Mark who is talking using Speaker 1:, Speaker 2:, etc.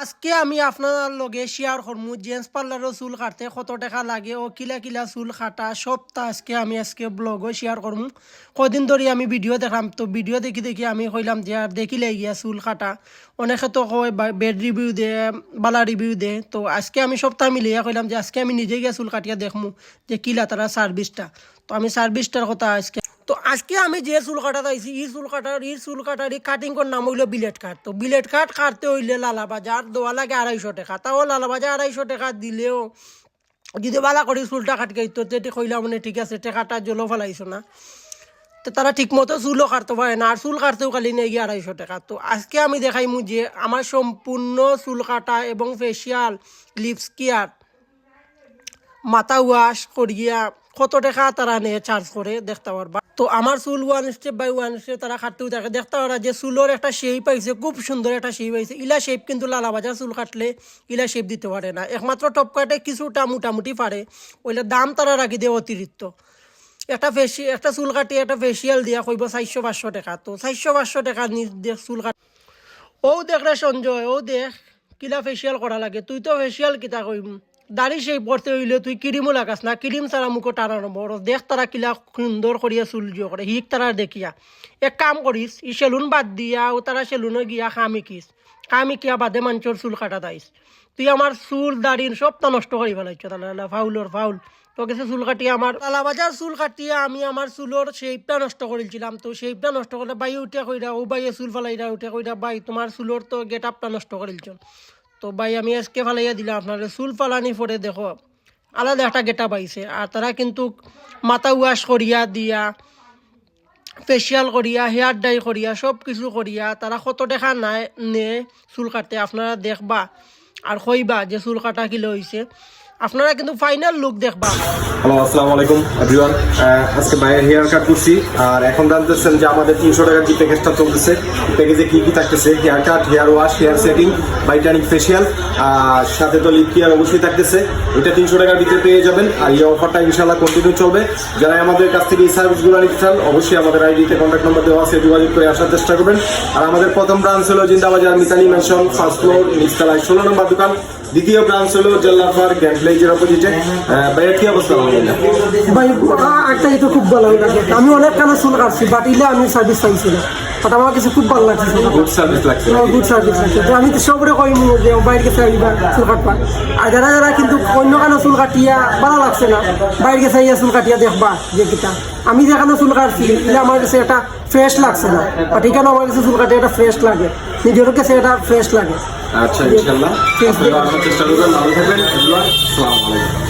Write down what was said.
Speaker 1: আজকে আমি আপনার লগে শেয়ার করবো জেন্টস পার্লারের চুল কাটতে কত টাকা লাগে ও কিলা কিলা চুল কাটা সবটা আজকে ব্লগও শেয়ার করবো। কদিন ধরে আমি ভিডিও দেখলাম, তো ভিডিও দেখি দেখি আমি কইলাম যে আর দেখিলে গিয়া চুল কাটা অনেকে তো কয় বেড রিভিউ দে, বালা রিভিউ দে। তো আজকে আমি সপ্তাহ মিলিয়ে কইলাম যে আজকে আমি নিজে গিয়া চুল কাটিয়া দেখমু যে কিলা তারা সার্ভিসটা। তো আমি সার্ভিসটার কথা আজকে আমি যে চুল কাটা আইছি ই চুল কাটার কাটিং করার নাম হইলো বিলেট কাট। তো বিলেট কাট কাটতে হইলে লালাবাজার দেওয়া লাগে 250 টাকা। তাও লালাবাজার 250 টাকা দিলেও যদি বালা করি চুলটা কাটকে তো যেটি কইলাম মানে ঠিক আছে, টাকাটা জলো ফেলাইছো না, তো তারা ঠিক মতো চুলও কাটতে পারে না, আর চুল কাটতেও খালি নেই 250 টাকা। তো আজকে আমি দেখাইমু যে আমার সম্পূর্ণ চুল কাটা এবং ফেসিয়াল, লিপস কেয়ার, মাথা ওয়াশ করিয়া কত টাকা তারা নিয়ে চার্জ করে দেখতে পারবা। তো আমার চুল 1 স্টেপ বাই 1 স্টেপ তারা কাটতেও থাকে দেখতে পারা যে চুলের একটা শেপ পাইছে, খুব সুন্দর একটা শেপ পাইছে। ইলা শেপ কিন্তু লালাবাজার চুল কাটলে ইলা শেপ দিতে পারে না, একমাত্র টপ কাটে কিছুটা মোটামুটি পারে, ওইলে দাম তারা রাখি দেয় অতিরিক্ত। একটা চুল কাটিয়ে একটা ফেসিয়াল দিয়া কইব 400-500 টাকা। তো 400-500 টাকা দেখ চুল কাট। ও দেখ রে সঞ্জয়, ও দেখ কিলা ফেসিয়াল করা লাগে। তুই তো ফেসিয়াল কিতা কইম, দাড়ি সেই পড়তে হইলে তুই ক্রিমও লাগাস না, ক্রিম ছাড়া মুখো টানানো বড় দেখ তারা কিলা সুন্দর করিয়া চুল জিও করে হিক তারা দেখিয়া। এক কাম করিস, ই সেলুন বাদ দিয়া ও তারা সেলুনে গিয়া কামিকিয়া বাদে মানুষের চুল কাটা দাইস। তুই আমার চুল দাড়ির সবটা নষ্ট করি ফেলাইছ তাহলে ফাউল তো গেছে চুল কাটিয়ে আমার লালাবাজার চুল কাটিয়ে আমি আমার চুলোর শেপটা নষ্ট করেছিলাম। তো শেপটা নষ্ট করলে বাই উঠে কইরা ও বাইয়ে চুল ফেলাইরা উঠে কইরা বাই তোমার চুলোর তো গেট আপটা নষ্ট করেছ। তো ভাই আমি আজকে ফালাইয়া দিলাম আপনার চুল ফালানি পরে দেখো আলাদা একটা গেটা পাইছে। আর তারা কিন্তু মাথা ওয়াশ করিয়া দিয়া, ফেসিয়াল করিয়া, হেয়ার ডাই করিয়া, সব কিছু করিয়া তারা কত টাকা নাই নে চুল কাটতে আপনারা দেখবা আর কইবা যে চুল কাটা কিলো হয়েছে। আপনারা কিন্তু ফাইনাল লুক দেখবা।
Speaker 2: হ্যালো, আসসালামু আলাইকুম এভরিওয়ান। আজকে ভাইয়ের হেয়ার কাট করছি আর এখন জানতেছেন যে আমাদের 300 টাকার যে প্যাকেজটা চলতেছে, প্যাকেজে কি কি থাকতেছে, hair cut, hair wash, hair setting, ভাইটানিক ফেসিয়াল, আর সাথে তো লিপ কেয়ার অবশ্যই থাকতেছে। এটা 300 টাকার ভিতরে পেয়ে যাবেন আর এই অফারটা ইনশাআল্লাহ কন্টিনিউ চলবে। যারা আমাদের কাছ থেকে এই সার্ভিসগুলো নিতে চান অবশ্যই আমাদের আইডিতে কন্ট্যাক্ট নাম্বার দেওয়া আছে, যোগাযোগ করে আসার চেষ্টা করবেন। আর আমাদের প্রথম ব্রাঞ্চ হলো Zindabazar Mitali mansion, first floor, নিচতলায় 16 নম্বর দোকান। দ্বিতীয় ব্রাঞ্চ হলো জেলাফার গ্যান্ডলেজের অপোজিটে। ভাইয়ের কি অবস্থা?
Speaker 1: ভাই একটা এটা খুব ভালো লাগে, আমি অনেক কানা চুল কাটছি বাট ইলে আমি সার্ভিস পাইছিলাম, বাট আমার কাছে খুব ভালো লাগছে,
Speaker 2: গুড সার্ভিস লাগছে।
Speaker 1: তো আমি তো সবরে কইমু যে বাইরে গেছে চুল কাটবা। আর যারা কিন্তু অন্য কানো চুল কাটিয়া ভালো লাগছে না, বাইরে গেছে চুল কাটিয়া দেখবা যে কিটা আমি যেখানে চুল কাটছি এটা আমার কাছে একটা ফ্রেশ লাগছে না, বাট এখানে আমার কাছে চুল কাটিয়ে একটা ফ্রেশ লাগে, নিজের কাছে এটা ফ্রেশ লাগে।
Speaker 2: আচ্ছা, ইনশাআল্লাহ চেষ্টা করবেন, ভালো থাকবেন। আসসালামু আলাইকুম।